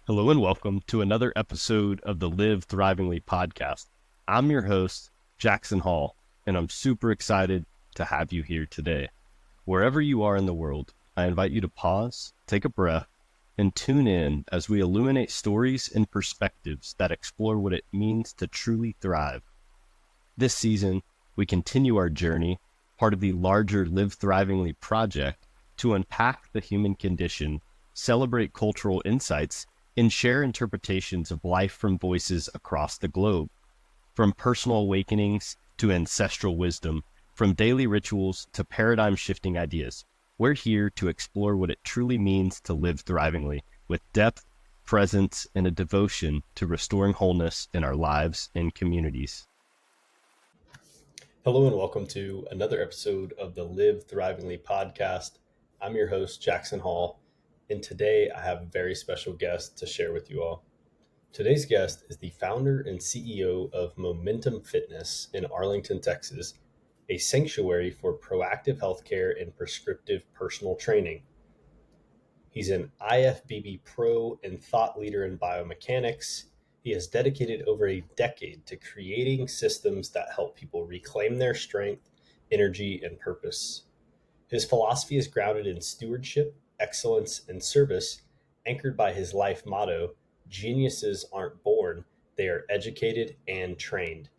Hello and welcome to another episode of the Live Thrivingly podcast. I'm your host, Jackson Hall, and I'm super excited to have you here today. Wherever you are in the world, I invite you to pause, take a breath, and tune in as we illuminate stories and perspectives that explore what it means to truly thrive. This season, we continue our journey, part of the larger Live Thrivingly project, to unpack the human condition, celebrate cultural insights, and share interpretations of life from voices across the globe. From personal awakenings to ancestral wisdom, from daily rituals to paradigm-shifting ideas, we're here to explore what it truly means to live thrivingly, with depth, presence, and a devotion to restoring wholeness in our lives and communities. Hello and welcome to another episode of the Live Thrivingly podcast. I'm your host, Jackson Hall, and today I have a very special guest to share with you all. Today's guest is the founder and CEO of Momentum Fitness in Arlington, Texas, a sanctuary for proactive healthcare and prescriptive personal training. He's an IFBB pro and thought leader in biomechanics. He has dedicated over a decade to creating systems that help people reclaim their strength, energy, and purpose. His philosophy is grounded in stewardship, excellence, and service, anchored by his life motto, "Geniuses aren't born, they are educated and trained."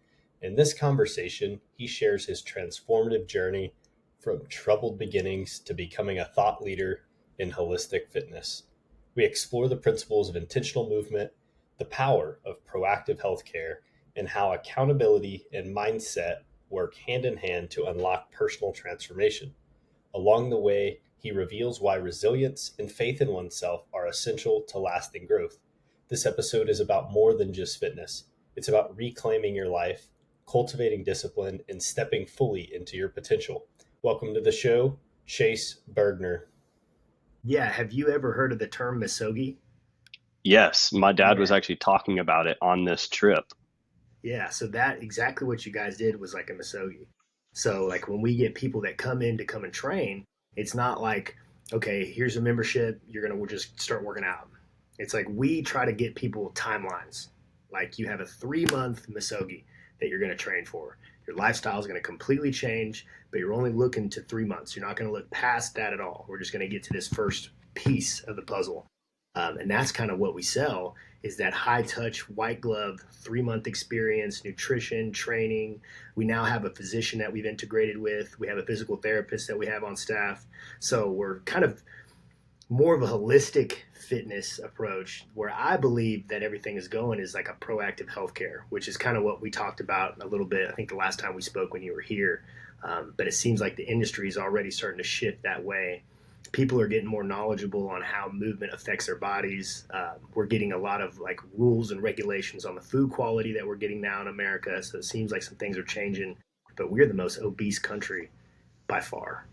In this conversation, he shares his transformative journey from troubled beginnings to becoming a thought leader in holistic fitness. We explore the principles of intentional movement, the power of proactive healthcare, and how accountability and mindset work hand in hand to unlock personal transformation. Along the way, he reveals why resilience and faith in oneself are essential to lasting growth. This episode is about more than just fitness. It's about reclaiming your life, cultivating discipline, and stepping fully into your potential. Welcome to the show, Chase Bergner. Yeah, have you ever heard of the term Misogi? Yes, my dad was Yeah. actually talking about it on this trip. Yeah, so that exactly what you guys did was like a Misogi. So like when we get people that come in to come and train, it's not like, okay, here's a membership, we'll just start working out. It's like we try to get people timelines. Like you have a 3-month Misogi that you're going to train for. Your lifestyle is going to completely change, but you're only looking to 3 months. You're not going to look past that at all. We're just going to get to this first piece of the puzzle. And that's kind of what we sell is that high touch, white glove, 3-month experience, nutrition, training. We now have a physician that we've integrated with. We have a physical therapist that we have on staff. So we're kind of more of a holistic fitness approach where I believe that everything is going is like a proactive healthcare, which is kind of what we talked about a little bit, I think the last time we spoke when you were here. But it seems like the industry is already starting to shift that way. People are getting more knowledgeable on how movement affects their bodies. We're getting a lot of like rules and regulations on the food quality that we're getting now in America. So it seems like some things are changing, but we're the most obese country by far.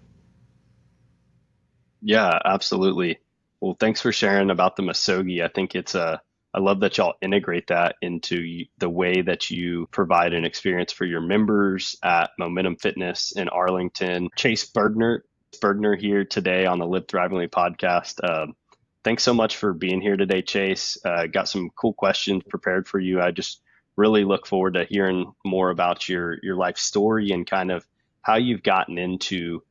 Yeah, absolutely. Well, thanks for sharing about the Misogi. I think I love that y'all integrate that into the way that you provide an experience for your members at Momentum Fitness in Arlington. Chase Bergner here today on the Live Thrivingly podcast. Thanks so much for being here today, Chase. Got some cool questions prepared for you. I just really look forward to hearing more about your life story and kind of how you've gotten into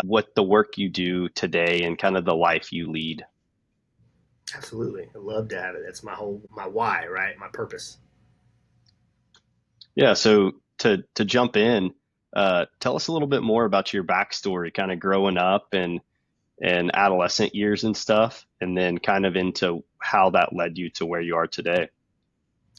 what the work you do today and kind of the life you lead. Absolutely. I love to have it. That's my why, right? My purpose. Yeah, so to jump in, tell us a little bit more about your backstory, kind of growing up and adolescent years and stuff, and then kind of into how that led you to where you are today.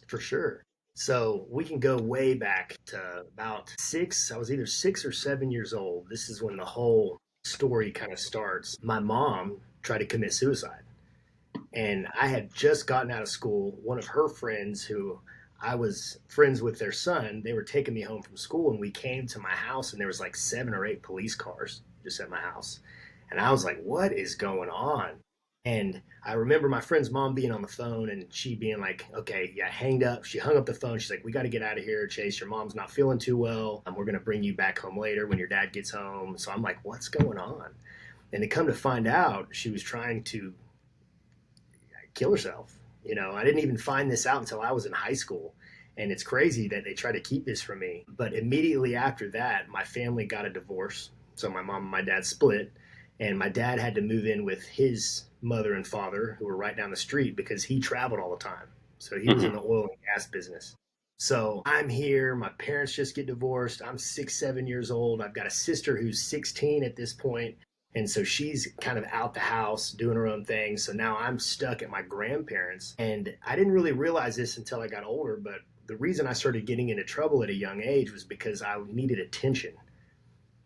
For sure. So we can go way back to about I was either 6 or 7 years old. This is when the whole story kind of starts. My mom tried to commit suicide. And I had just gotten out of school. One of her friends, who I was friends with their son, they were taking me home from school. And we came to my house, and there was like 7 or 8 police cars just at my house. And I was like, what is going on? And I remember my friend's mom being on the phone and she being like, okay, yeah, hanged up. She hung up the phone. She's like, we got to get out of here, Chase. Your mom's not feeling too well. We're going to bring you back home later when your dad gets home. So I'm like, what's going on? And to come to find out, she was trying to kill herself. I didn't even find this out until I was in high school. And it's crazy that they try to keep this from me. But immediately after that, my family got a divorce. So my mom and my dad split. And my dad had to move in with his mother and father, who were right down the street, because he traveled all the time. So he was in the oil and gas business. So I'm here. My parents just get divorced. I'm 6, 7 years old. I've got a sister who's 16 at this point. And so she's kind of out the house doing her own thing. So now I'm stuck at my grandparents. And I didn't really realize this until I got older. But the reason I started getting into trouble at a young age was because I needed attention.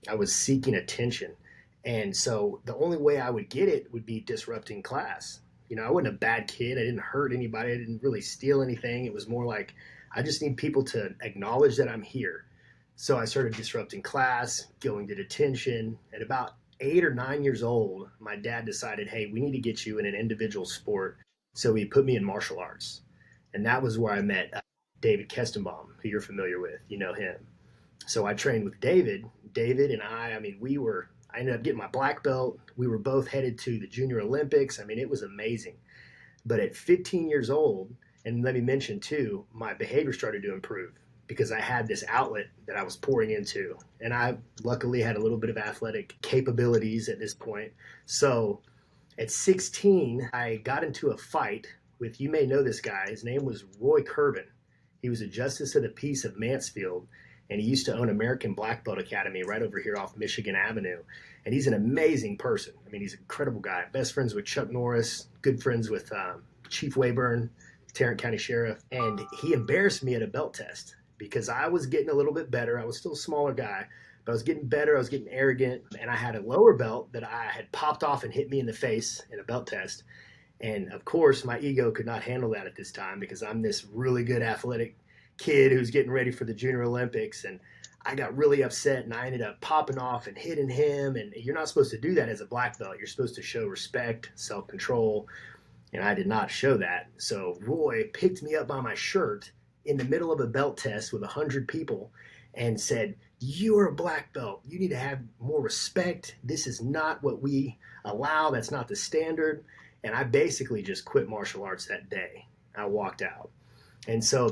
I was seeking attention. And so the only way I would get it would be disrupting class. I wasn't a bad kid. I didn't hurt anybody. I didn't really steal anything. It was more like, I just need people to acknowledge that I'm here. So I started disrupting class, going to detention. At about 8 or 9 years old, my dad decided, hey, we need to get you in an individual sport. So he put me in martial arts. And that was where I met David Kestenbaum, who you're familiar with. You know him. So I trained with David. David and I ended up getting my black belt. We were both headed to the Junior Olympics. I mean, it was amazing. But at 15 years old, and let me mention too, my behavior started to improve because I had this outlet that I was pouring into. And I luckily had a little bit of athletic capabilities at this point. So at 16, I got into a fight with, you may know this guy, his name was Roy Curbin. He was a justice of the peace of Mansfield, and he used to own American Black Belt Academy right over here off Michigan Avenue. And he's an amazing person. I mean, he's an incredible guy. Best friends with Chuck Norris, good friends with Chief Wayburn, Tarrant County Sheriff. And he embarrassed me at a belt test because I was getting a little bit better. I was still a smaller guy, but I was getting better. I was getting arrogant. And I had a lower belt that I had popped off and hit me in the face in a belt test. And of course, my ego could not handle that at this time because I'm this really good athletic kid who's getting ready for the Junior Olympics. And I got really upset and I ended up popping off and hitting him. And you're not supposed to do that as a black belt. You're supposed to show respect, self-control. And I did not show that. So Roy picked me up by my shirt in the middle of a belt test with 100 people and said, "You're a black belt. You need to have more respect. This is not what we allow. That's not the standard." And I basically just quit martial arts that day. I walked out. And so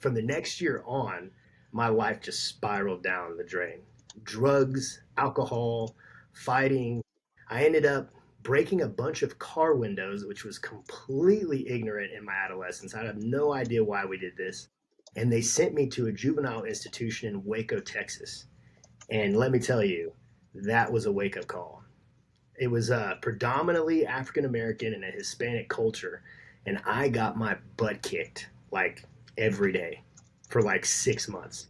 from the next year on, my life just spiraled down the drain. Drugs, alcohol, fighting. I ended up breaking a bunch of car windows, which was completely ignorant in my adolescence. I have no idea why we did this. And they sent me to a juvenile institution in Waco, Texas. And let me tell you, that was a wake-up call. It was predominantly African American and a Hispanic culture, and I got my butt kicked like every day for like 6 months.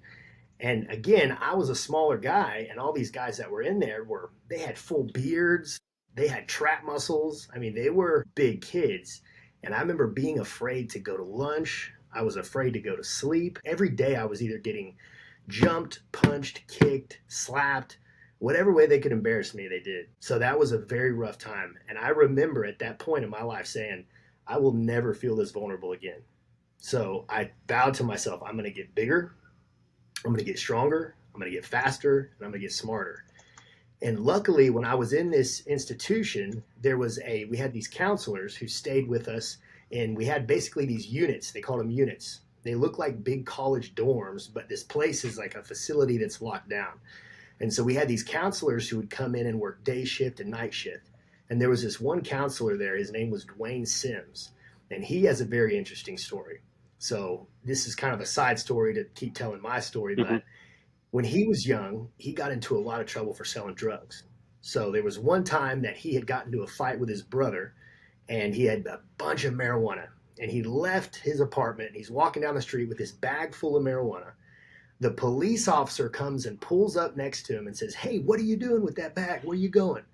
And again, I was a smaller guy, and all these guys that were in there they had full beards, they had trap muscles. I mean, they were big kids. And I remember being afraid to go to lunch. I was afraid to go to sleep. Every day I was either getting jumped, punched, kicked, slapped. Whatever way they could embarrass me, they did. So that was a very rough time. And I remember at that point in my life saying, I will never feel this vulnerable again. So I vowed to myself, I'm going to get bigger, I'm going to get stronger, I'm going to get faster, and I'm going to get smarter. And luckily, when I was in this institution, we had these counselors who stayed with us, and we had basically these units. They called them units. They look like big college dorms, but this place is like a facility that's locked down. And so we had these counselors who would come in and work day shift and night shift. And there was this one counselor there. His name was Dwayne Sims. And he has a very interesting story. So this is kind of a side story to keep telling my story. But when he was young, he got into a lot of trouble for selling drugs. So there was one time that he had gotten into a fight with his brother, and he had a bunch of marijuana. And he left his apartment, and he's walking down the street with this bag full of marijuana. The police officer comes and pulls up next to him and says, "Hey, what are you doing with that bag? Where are you going?"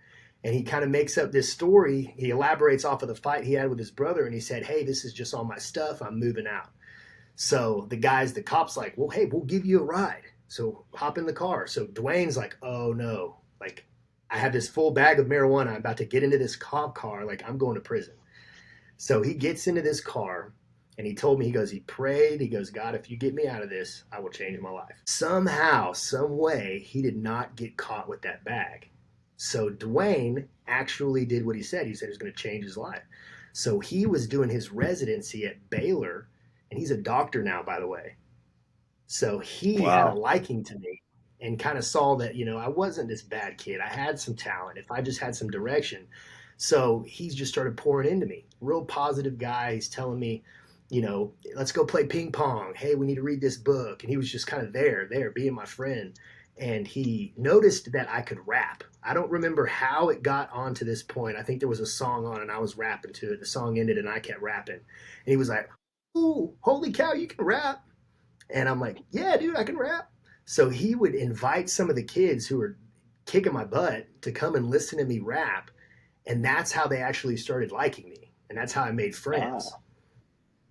And he kind of makes up this story. He elaborates off of the fight he had with his brother, and he said, "Hey, this is just all my stuff. I'm moving out." So the cop's like, "Well, hey, we'll give you a ride. So hop in the car." So Dwayne's like, "Oh no, like I have this full bag of marijuana. I'm about to get into this cop car. Like I'm going to prison." So he gets into this car, and he told me, he prayed. He goes, "God, if you get me out of this, I will change my life." Somehow, some way, he did not get caught with that bag. So Dwayne actually did what he said. He said he was going to change his life. So he was doing his residency at Baylor, and he's a doctor now, by the way. So he had a Wow. liking to me and kind of saw that, I wasn't this bad kid. I had some talent if I just had some direction. So he's just started pouring into me. Real positive guy. He's telling me, let's go play ping pong. Hey, we need to read this book. And he was just kind of there, being my friend. And he noticed that I could rap. I don't remember how it got on to this point. I think there was a song on and I was rapping to it. The song ended and I kept rapping. And he was like, "Ooh, holy cow, you can rap." And I'm like, "Yeah, dude, I can rap." So he would invite some of the kids who were kicking my butt to come and listen to me rap. And that's how they actually started liking me. And that's how I made friends. Ah,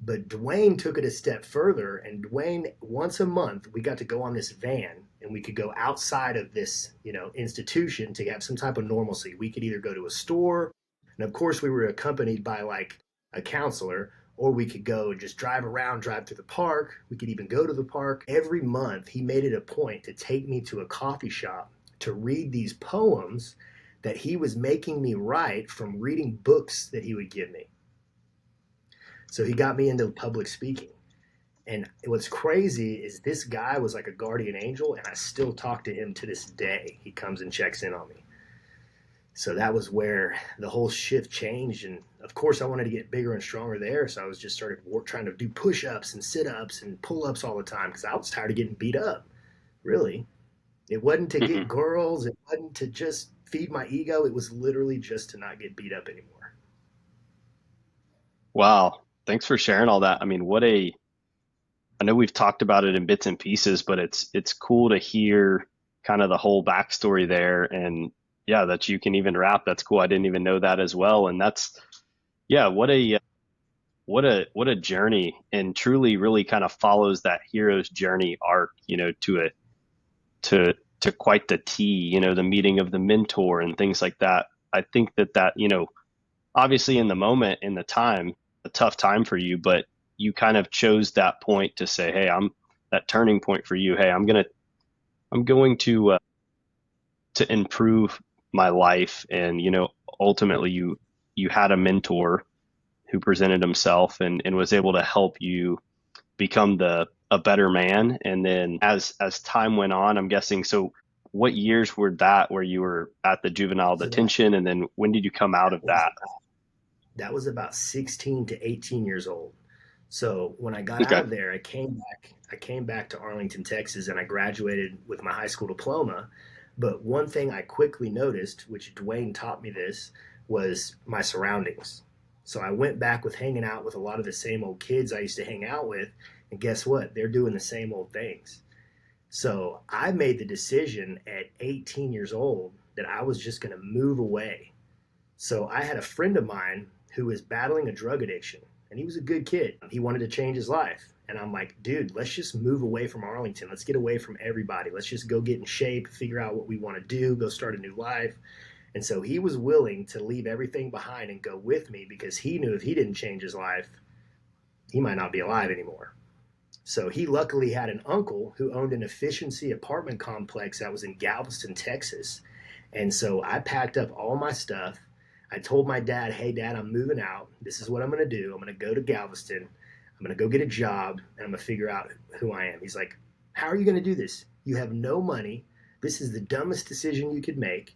But Dwayne took it a step further. And Dwayne, once a month, we got to go on this van and we could go outside of this, institution to have some type of normalcy. We could either go to a store, and of course, we were accompanied by like a counselor, or we could go and just drive around, drive through the park. We could even go to the park. Every month, he made it a point to take me to a coffee shop to read these poems that he was making me write from reading books that he would give me. So he got me into public speaking. And what's crazy is this guy was like a guardian angel, and I still talk to him to this day. He comes and checks in on me. So that was where the whole shift changed. And of course, I wanted to get bigger and stronger there. So I was just started trying to do push ups and sit ups and pull ups all the time because I was tired of getting beat up. Really. It wasn't to get mhm. girls, it wasn't to just feed my ego. It was literally just to not get beat up anymore. Wow. Thanks for sharing all that. I mean, I know we've talked about it in bits and pieces, but it's cool to hear kind of the whole backstory there. And yeah, that you can even rap. That's cool. I didn't even know that as well. And yeah, what a journey, and truly really kind of follows that hero's journey arc, to quite the T, the meeting of the mentor and things like that. I think that, obviously in the moment, in the time, a tough time for you, but you kind of chose that point to say, hey, I'm that turning point for you. Hey, I'm going to improve my life. And, ultimately you had a mentor who presented himself and was able to help you become a better man. And then as time went on, I'm guessing, so what years were that where you were at the juvenile So that detention, and then when did you come out that of was that? about that was about 16 to 18 years old. So when I got out Okay. of there, I came back to Arlington, Texas, and I graduated with my high school diploma. But one thing I quickly noticed, which Dwayne taught me this, was my surroundings. So I went back with hanging out with a lot of the same old kids I used to hang out with, and guess what? They're doing the same old things. So I made the decision at 18 years old that I was just going to move away. So I had a friend of mine who was battling a drug addiction, and he was a good kid. He wanted to change his life. And I'm like, dude, let's just move away from Arlington. Let's get away from everybody. Let's just go get in shape, figure out what we want to do, go start a new life. And so he was willing to leave everything behind and go with me because he knew if he didn't change his life, he might not be alive anymore. So he luckily had an uncle who owned an efficiency apartment complex that was in Galveston, Texas. And so I packed up all my stuff. I told my dad, "Hey, dad, I'm moving out. This is what I'm going to do. I'm going to go to Galveston. I'm going to go get a job and I'm going to figure out who I am." He's like, "How are you going to do this? You have no money. This is the dumbest decision you could make.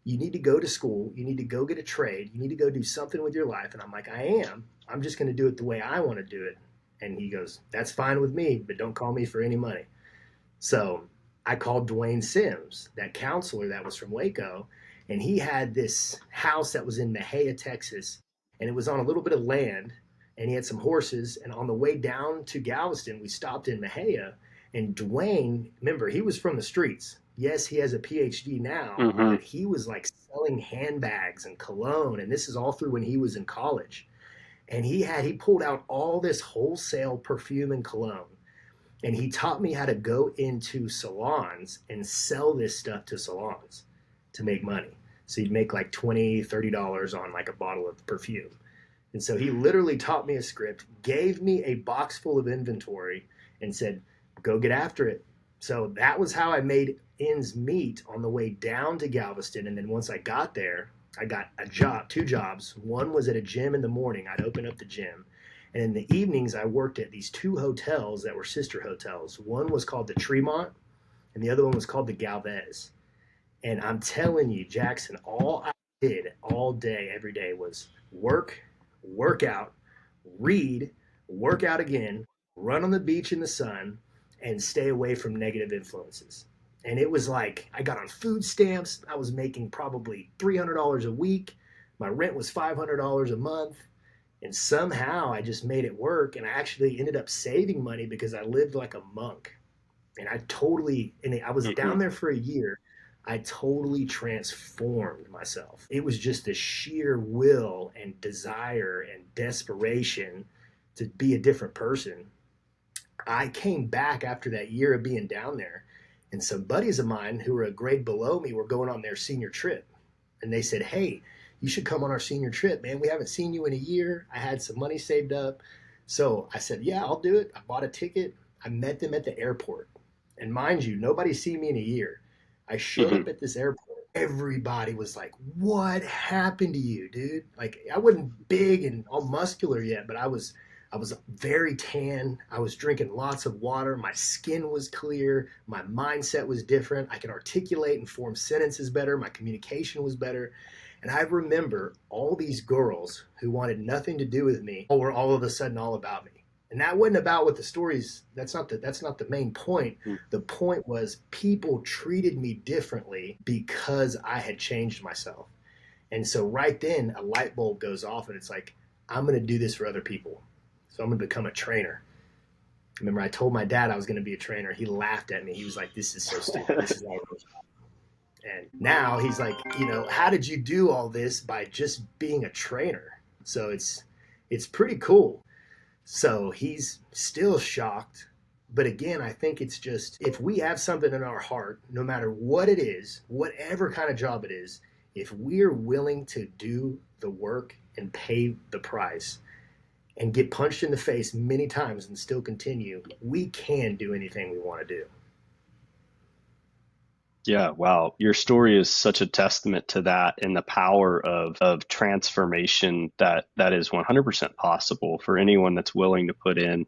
You need to go to school. You need to go get a trade. You need to go do something with your life." And I'm like, "I am. I'm just going to do it the way I want to do it." And he goes, "That's fine with me, but don't call me for any money." So I called Dwayne Sims, that counselor that was from Waco, and he had this house that was in Mejia, Texas, and it was on a little bit of land, and he had some horses. And on the way down to Galveston, we stopped in Mejia, and Dwayne, remember, he was from the streets. Yes, he has a PhD now, Hmm. but he was like selling handbags and cologne, and this is all through when he was in college. And he pulled out all this wholesale perfume and cologne, and he taught me how to go into salons and sell this stuff to salons to make money. So you'd make like $20, $30 on like a bottle of perfume. And so he literally taught me a script, gave me a box full of inventory, and said, "Go get after it." So that was how I made ends meet on the way down to Galveston. And then once I got there, I got a job, two jobs. One was at a gym in the morning. I'd open up the gym. And in the evenings, I worked at these two hotels that were sister hotels. One was called the Tremont, and the other one was called the Galvez. And I'm telling you, Jackson, all I did all day, every day was work, work out, read, work out again, run on the beach in the sun, and stay away from negative influences. And it was like I got on food stamps. I was making probably $300 a week. My rent was $500 a month. And somehow I just made it work. And I actually ended up saving money because I lived like a monk. And I was Mm-hmm. down there for a year. I totally transformed myself. It was just the sheer will and desire and desperation to be a different person. I came back after that year of being down there, and some buddies of mine who were a grade below me were going on their senior trip. And they said, "Hey, you should come on our senior trip, man. We haven't seen you in a year." I had some money saved up. So I said, "Yeah, I'll do it." I bought a ticket. I met them at the airport. And mind you, nobody's seen me in a year. I showed Mm-hmm. up at this airport. Everybody was like, "What happened to you, dude?" Like I wasn't big and all muscular yet, but I was very tan. I was drinking lots of water. My skin was clear. My mindset was different. I could articulate and form sentences better. My communication was better. And I remember all these girls who wanted nothing to do with me were all of a sudden all about me. And that wasn't about what the stories, that's not the main point. The point was people treated me differently because I had changed myself. And so right then a light bulb goes off and it's like, I'm going to do this for other people. So I'm going to become a trainer. Remember, I told my dad I was going to be a trainer. He laughed at me. He was like, "This is so stupid. This is all." And now he's like, "How did you do all this by just being a trainer?" So it's pretty cool. So he's still shocked. But again, I think it's just if we have something in our heart, no matter what it is, whatever kind of job it is, if we're willing to do the work and pay the price and get punched in the face many times and still continue, we can do anything we want to do. Yeah, wow. Your story is such a testament to that and the power of transformation that is 100% possible for anyone that's willing to put in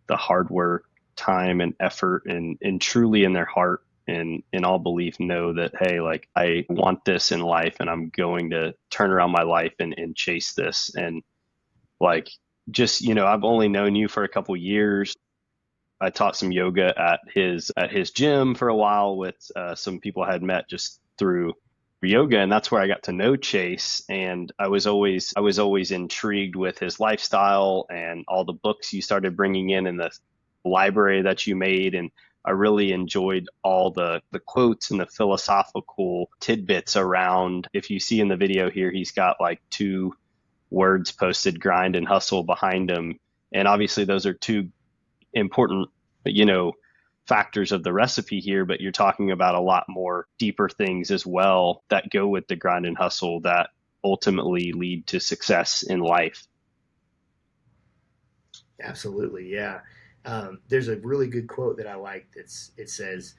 the hard work, time and effort and truly in their heart and in all belief know that, hey, like I want this in life and I'm going to turn around my life and chase this. And like just, I've only known you for a couple years. I taught some yoga at his gym for a while with some people I had met just through yoga, and that's where I got to know Chase. And I was always intrigued with his lifestyle and all the books you started bringing in the library that you made, and I really enjoyed all the quotes and the philosophical tidbits around. If you see in the video here, he's got like two words posted, grind and hustle, behind him, and obviously those are two important, you know, factors of the recipe here, but you're talking about a lot more deeper things as well that go with the grind and hustle that ultimately lead to success in life. Absolutely, yeah. There's a really good quote that I like. It says,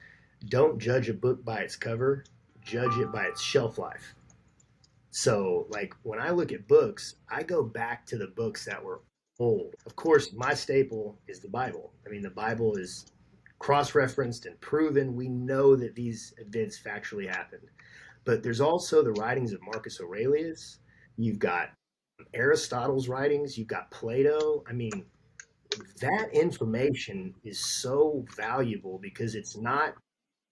"Don't judge a book by its cover, judge it by its shelf life." So, like when I look at books, I go back to the books that were old. Of course, my staple is the Bible. I mean, the Bible is cross referenced and proven. We know that these events factually happened. But there's also the writings of Marcus Aurelius. You've got Aristotle's writings. You've got Plato. I mean, that information is so valuable because it's not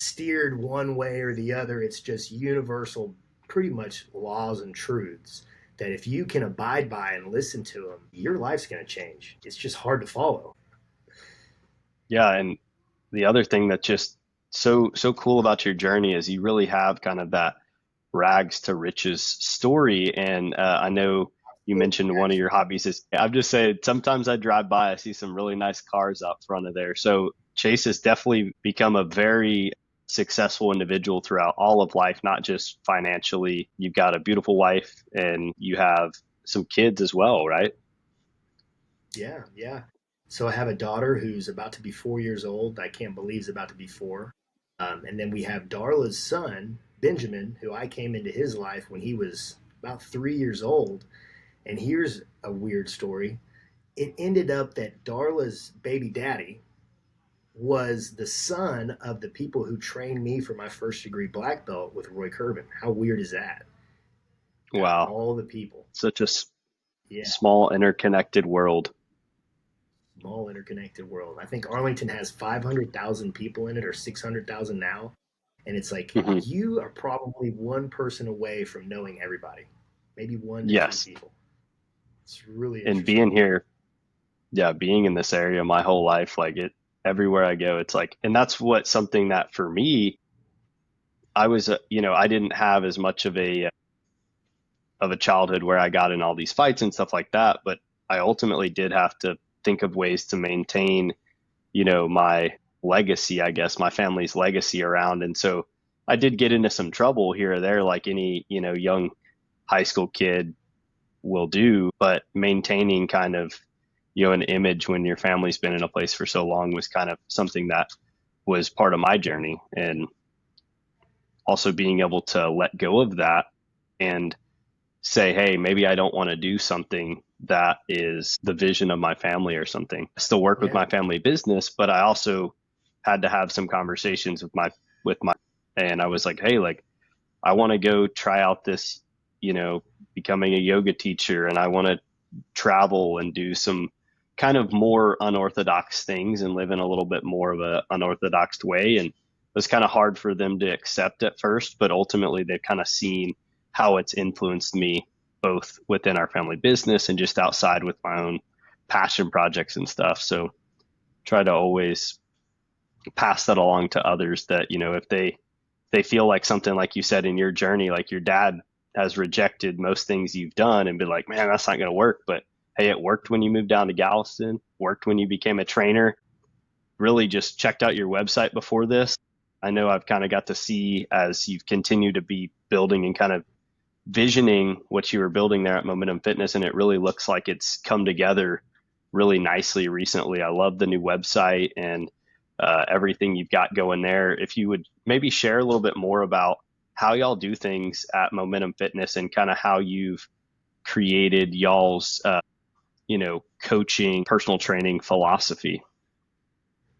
steered one way or the other. It's just universal, pretty much laws and truths that if you can abide by and listen to them, your life's going to change. It's just hard to follow. Yeah, and the other thing that's just so cool about your journey is you really have kind of that rags to riches story. And I know you mentioned one of your hobbies is, I've just said sometimes I drive by, I see some really nice cars out front of there. So Chase has definitely become a very successful individual throughout all of life, not just financially. You've got a beautiful wife and you have some kids as well, right? Yeah, yeah. So I have a daughter who's about to be 4 years old. I can't believe he's about to be four. And then we have Darla's son, Benjamin, who I came into his life when he was about 3 years old. And here's a weird story. It ended up that Darla's baby daddy was the son of the people who trained me for my first degree black belt with Roy Kerben. How weird is that? Out of Wow. all the people. Such a Yeah, small interconnected world. small interconnected world. I think Arlington has 500,000 people in it, or 600,000 now. And it's like Hmm. you are probably one person away from knowing everybody, maybe one to two Yes. people. It's really And interesting. being here, yeah, being in this area my whole life, like it, everywhere I go, it's like, and that's what something that for me, I was, I didn't have as much of a childhood where I got in all these fights and stuff like that, but I ultimately did have to think of ways to maintain, my legacy, I guess, my family's legacy around. And so I did get into some trouble here or there, like any, young high school kid will do, but maintaining kind of, an image when your family's been in a place for so long was kind of something that was part of my journey. And also being able to let go of that and say, hey, maybe I don't want to do something that is the vision of my family or something. I still work with Yeah. my family business, but I also had to have some conversations with my and I was like, hey, like I want to go try out this, becoming a yoga teacher, and I want to travel and do some kind of more unorthodox things and live in a little bit more of a unorthodox way. And it was kind of hard for them to accept at first, but ultimately they've kind of seen how it's influenced me both within our family business and just outside with my own passion projects and stuff. So try to always pass that along to others that, if they feel like something like you said in your journey, like your dad has rejected most things you've done and been like, man, that's not going to work. But hey, it worked when you moved down to Galveston, worked when you became a trainer, really just checked out your website before this. I know I've kind of got to see as you've continued to be building and kind of visioning what you were building there at Momentum Fitness, and it really looks like it's come together really nicely recently. I love the new website and everything you've got going there. If you would maybe share a little bit more about how y'all do things at Momentum Fitness and kind of how you've created y'all's, coaching, personal training philosophy.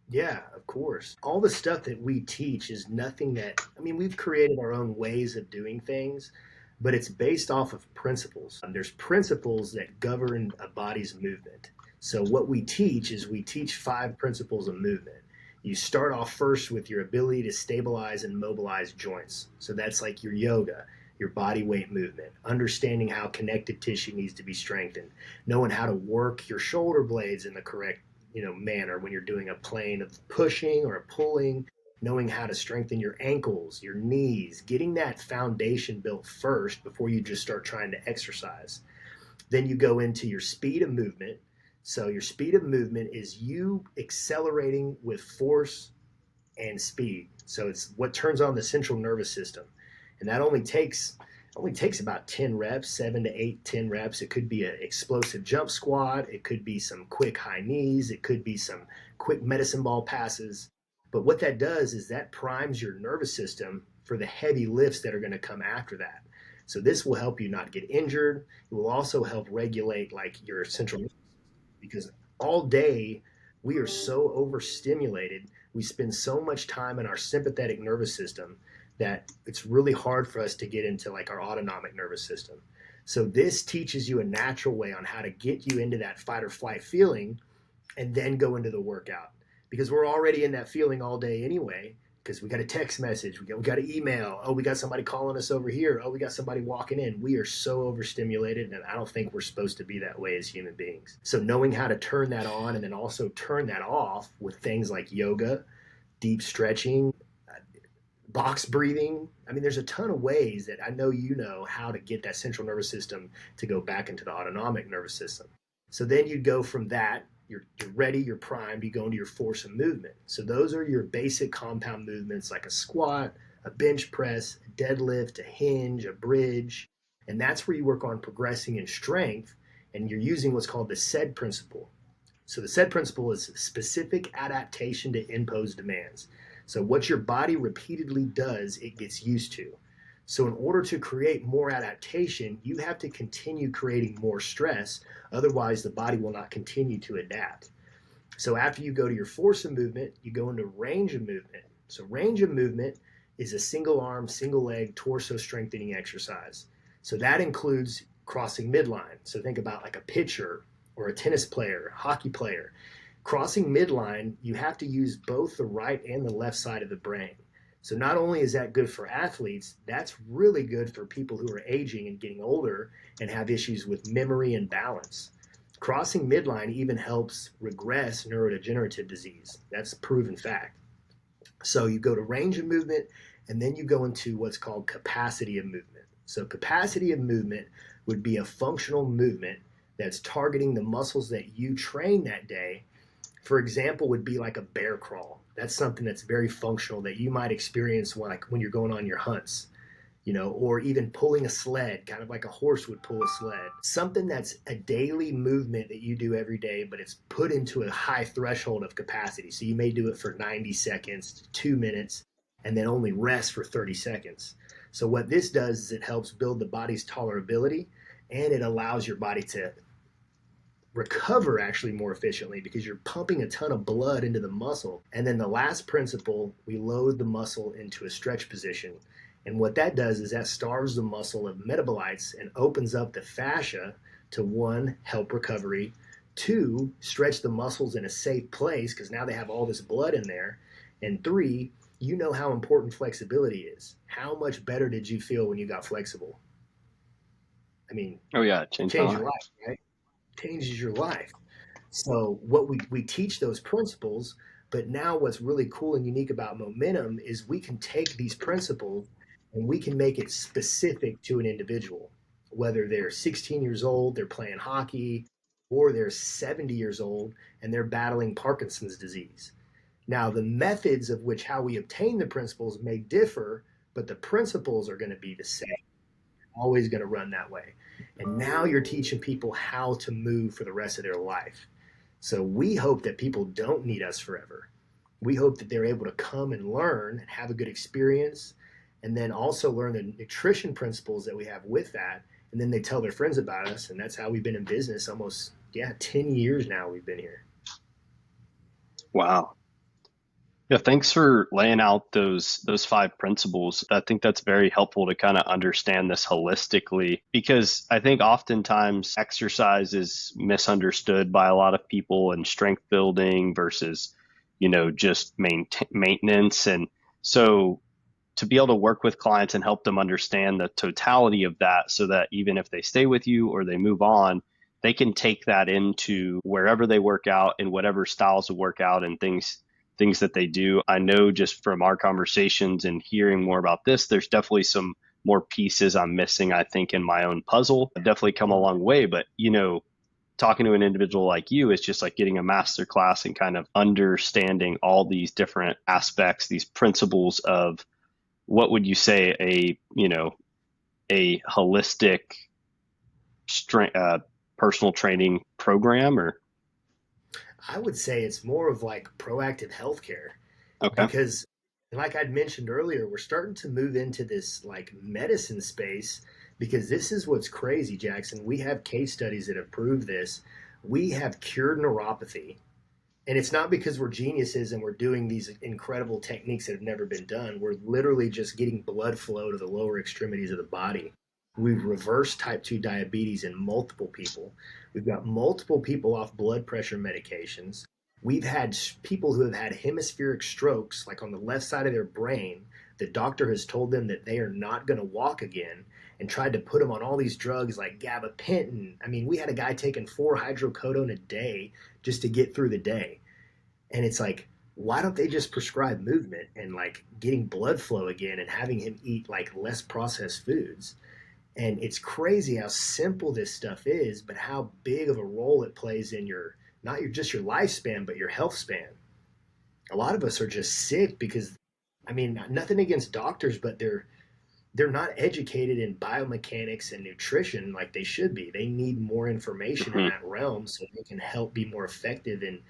Yeah, of course. All the stuff that we teach is nothing that, I mean, we've created our own ways of doing things, but it's based off of principles. There's principles that govern a body's movement. So, what we teach is we teach 5 principles of movement. You start off first with your ability to stabilize and mobilize joints. So, that's like your yoga, your body weight movement, understanding how connective tissue needs to be strengthened, knowing how to work your shoulder blades in the correct manner when you're doing a plane of pushing or a pulling, knowing how to strengthen your ankles, your knees, getting that foundation built first before you just start trying to exercise. Then you go into your speed of movement. So your speed of movement is you accelerating with force and speed. So it's what turns on the central nervous system. And that only takes about 10 reps, 7 to 8, 10 reps. It could be an explosive jump squat. It could be some quick high knees. It could be some quick medicine ball passes. But what that does is that primes your nervous system for the heavy lifts that are going to come after that. So this will help you not get injured. It will also help regulate like your central nervous system, because all day we are so overstimulated. We spend so much time in our sympathetic nervous system that it's really hard for us to get into like our autonomic nervous system. So this teaches you a natural way on how to get you into that fight or flight feeling and then go into the workout, because we're already in that feeling all day anyway, because we got a text message, we got an email, oh, we got somebody calling us over here, oh, we got somebody walking in. We are so overstimulated, and I don't think we're supposed to be that way as human beings. So knowing how to turn that on and then also turn that off with things like yoga, deep stretching, box breathing. I mean, there's a ton of ways that I know how to get that central nervous system to go back into the autonomic nervous system. So then you go from that, you're ready, you're primed, you go into your force of movement. So those are your basic compound movements like a squat, a bench press, a deadlift, a hinge, a bridge. And that's where you work on progressing in strength, and you're using what's called the SAID principle. So the SAID principle is specific adaptation to imposed demands. So what your body repeatedly does, it gets used to. So in order to create more adaptation, you have to continue creating more stress. Otherwise, the body will not continue to adapt. So after you go to your force of movement, you go into range of movement. So range of movement is a single arm, single leg, torso strengthening exercise. So that includes crossing midline. So think about like a pitcher or a tennis player, hockey player. Crossing midline, you have to use both the right and the left side of the brain. So not only is that good for athletes, that's really good for people who are aging and getting older and have issues with memory and balance. Crossing midline even helps regress neurodegenerative disease. That's a proven fact. So you go to range of movement, and then you go into what's called capacity of movement. So capacity of movement would be a functional movement that's targeting the muscles that you train that day. For example, would be like a bear crawl. That's something that's very functional that you might experience when you're going on your hunts, or even pulling a sled, kind of like a horse would pull a sled. Something that's a daily movement that you do every day, but it's put into a high threshold of capacity. So you may do it for 90 seconds, 2 minutes, and then only rest for 30 seconds. So what this does is it helps build the body's tolerability, and it allows your body to recover actually more efficiently because you're pumping a ton of blood into the muscle. And then the last principle, we load the muscle into a stretch position. And what that does is that starves the muscle of metabolites and opens up the fascia to, one, help recovery, two, stretch the muscles in a safe place because now they have all this blood in there, and three, you know how important flexibility is. How much better did you feel when you got flexible? I mean, Oh yeah, change your life, right? Changes your life. So what we teach those principles, but now what's really cool and unique about momentum is we can take these principles and we can make it specific to an individual, whether they're 16 years old, they're playing hockey, or they're 70 years old and they're battling Parkinson's disease. Now, the methods of which how we obtain the principles may differ, but the principles are going to be the same, always going to run that way. And now you're teaching people how to move for the rest of their life. So we hope that people don't need us forever. We hope that they're able to come and learn and have a good experience, and then also learn the nutrition principles that we have with that. And then they tell their friends about us. And that's how we've been in business almost, 10 years now we've been here. Wow. Yeah, thanks for laying out those five principles. I think that's very helpful to kind of understand this holistically because I think oftentimes exercise is misunderstood by a lot of people and strength building versus, just maintenance. And so to be able to work with clients and help them understand the totality of that so that even if they stay with you or they move on, they can take that into wherever they work out and whatever styles of workout and things that they do. I know just from our conversations and hearing more about this, there's definitely some more pieces I'm missing, I think, in my own puzzle. I've definitely come a long way, but talking to an individual like you is just like getting a master class and kind of understanding all these different aspects, these principles of what would you say a holistic personal training program or? I would say it's more of like proactive healthcare. Okay. Because like I'd mentioned earlier, we're starting to move into this like medicine space because this is what's crazy, Jackson. We have case studies that have proved this. We have cured neuropathy. And it's not because we're geniuses and we're doing these incredible techniques that have never been done. We're literally just getting blood flow to the lower extremities of the body. We've reversed type 2 diabetes in multiple people. We've got multiple people off blood pressure medications. We've had people who have had hemispheric strokes, like on the left side of their brain. The doctor has told them that they are not going to walk again and tried to put them on all these drugs like gabapentin. I mean, we had a guy taking 4 hydrocodone a day just to get through the day. And it's like, why don't they just prescribe movement and like getting blood flow again and having him eat like less processed foods? And it's crazy how simple this stuff is, but how big of a role it plays in not just your lifespan, but your health span. A lot of us are just sick because, I mean, nothing against doctors, but they're not educated in biomechanics and nutrition like they should be. They need more information in that realm so they can help be more effective in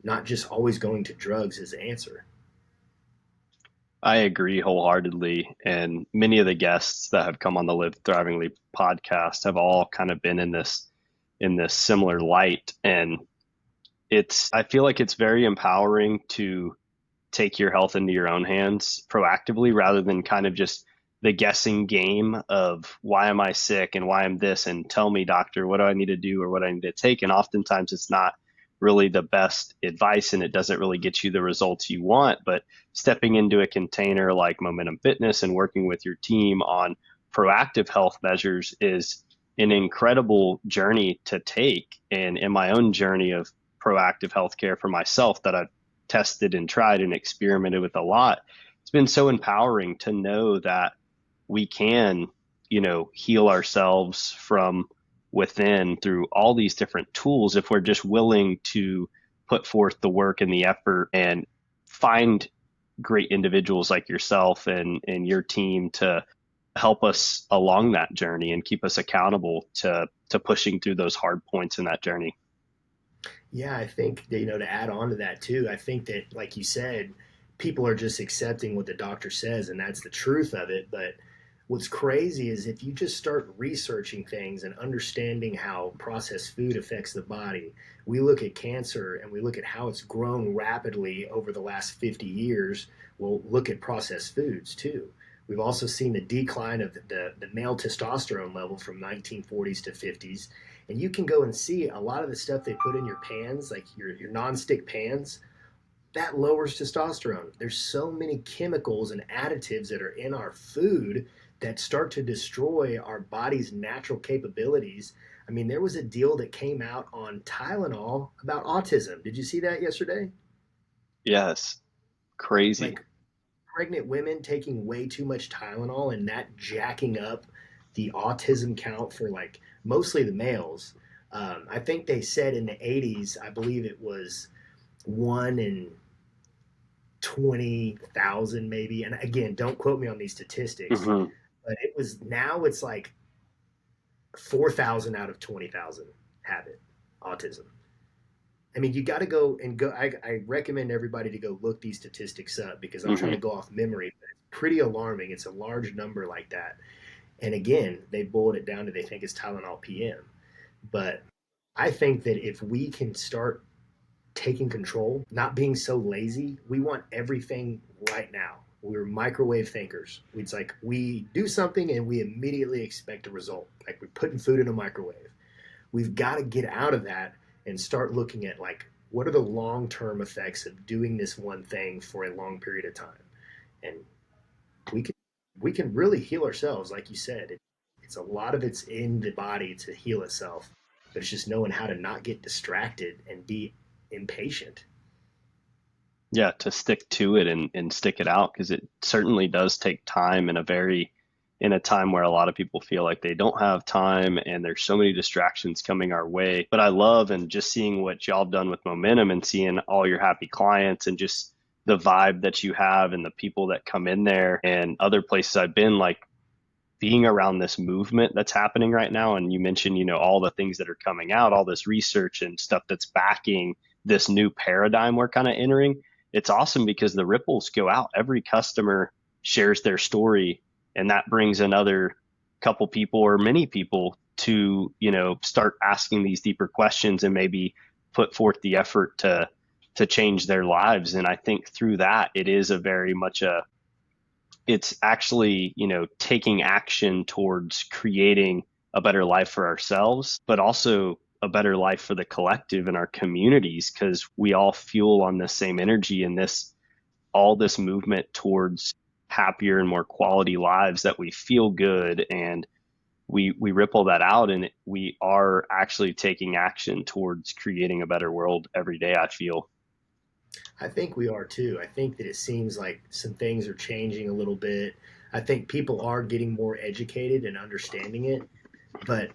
not just always going to drugs as the answer. I agree wholeheartedly. And many of the guests that have come on the Live Thrivingly podcast have all kind of been in this similar light. And I feel like it's very empowering to take your health into your own hands proactively rather than kind of just the guessing game of why am I sick and why I'm this and tell me, doctor, what do I need to do or what I need to take? And oftentimes it's not really the best advice and it doesn't really get you the results you want. But stepping into a container like Momentum Fitness and working with your team on proactive health measures is an incredible journey to take. And in my own journey of proactive healthcare for myself that I've tested and tried and experimented with a lot, it's been so empowering to know that we can, heal ourselves from within through all these different tools if we're just willing to put forth the work and the effort and find great individuals like yourself and your team to help us along that journey and keep us accountable to pushing through those hard points in that journey. Yeah, I think that, to add on to that too, I think that, like you said, people are just accepting what the doctor says, and that's the truth of it. But what's crazy is if you just start researching things and understanding how processed food affects the body, we look at cancer and we look at how it's grown rapidly over the last 50 years. We'll look at processed foods too. We've also seen the decline of the male testosterone level from 1940s to 50s. And you can go and see a lot of the stuff they put in your pans, like your nonstick pans, that lowers testosterone. There's so many chemicals and additives that are in our food that start to destroy our body's natural capabilities. I mean, there was a deal that came out on Tylenol about autism. Did you see that yesterday? Yes, crazy. Like pregnant women taking way too much Tylenol and that jacking up the autism count for like mostly the males. I think they said in the 80s, I believe it was 1 in 20,000 maybe. And again, don't quote me on these statistics, Hmm. but it's like 4,000 out of 20,000 have it, autism. I mean, you got to go and go. I recommend everybody to go look these statistics up because I'm trying to Hmm. go off memory. But it's pretty alarming. It's a large number like that. And again, they boiled it down to they think it's Tylenol PM. But I think that if we can start taking control, not being so lazy, we want everything right now. We're microwave thinkers. It's like we do something and we immediately expect a result. Like we're putting food in a microwave. We've got to get out of that and start looking at like what are the long-term effects of doing this one thing for a long period of time. And we can we can really heal ourselves, like you said. It's a lot of it's in the body to heal itself, but it's just knowing how to not get distracted and be impatient. Yeah, to stick to it and stick it out because it certainly does take time in a time where a lot of people feel like they don't have time and there's so many distractions coming our way. But I love and just seeing what y'all have done with Momentum and seeing all your happy clients and just the vibe that you have and the people that come in there and other places I've been, like being around this movement that's happening right now. And you mentioned, all the things that are coming out, all this research and stuff that's backing this new paradigm we're kind of entering. It's awesome because the ripples go out. Every customer shares their story, and that brings another couple people or many people to, start asking these deeper questions and maybe put forth the effort to change their lives. And I think through that, it is a very much it's actually, taking action towards creating a better life for ourselves, but also a better life for the collective and our communities because we all fuel on the same energy and all this movement towards happier and more quality lives that we feel good and we ripple that out and we are actually taking action towards creating a better world every day, I feel. I think we are too. I think that it seems like some things are changing a little bit. I think people are getting more educated and understanding it. But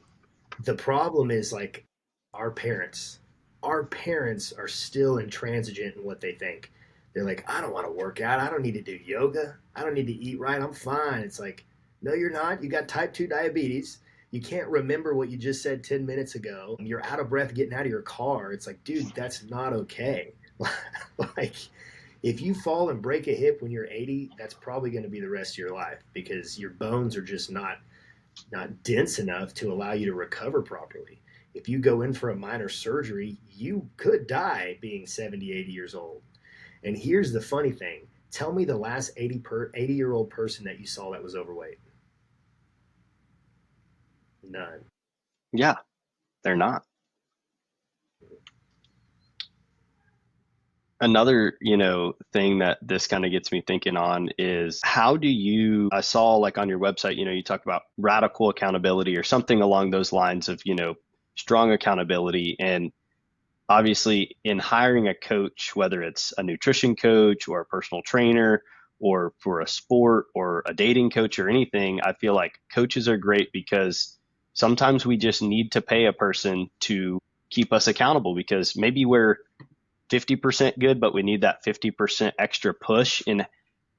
the problem is like our parents. Our parents are still intransigent in what they think. They're like, I don't want to work out. I don't need to do yoga. I don't need to eat right. I'm fine. It's like, no, you're not. You got type 2 diabetes. You can't remember what you just said 10 minutes ago. You're out of breath getting out of your car. It's like, dude, that's not okay. Like, If you fall and break a hip when you're 80, that's probably going to be the rest of your life because your bones are just not dense enough to allow you to recover properly. If you go in for a minor surgery, you could die being 70, 80 years old. And here's the funny thing. Tell me the last 80-year-old person that you saw that was overweight. None. Yeah, they're not. Another, thing that this kind of gets me thinking on is I saw like on your website, you talk about radical accountability or something along those lines of, strong accountability. And obviously in hiring a coach, whether it's a nutrition coach or a personal trainer or for a sport or a dating coach or anything, I feel like coaches are great because sometimes we just need to pay a person to keep us accountable because maybe we're 50% good, but we need that 50% extra push. And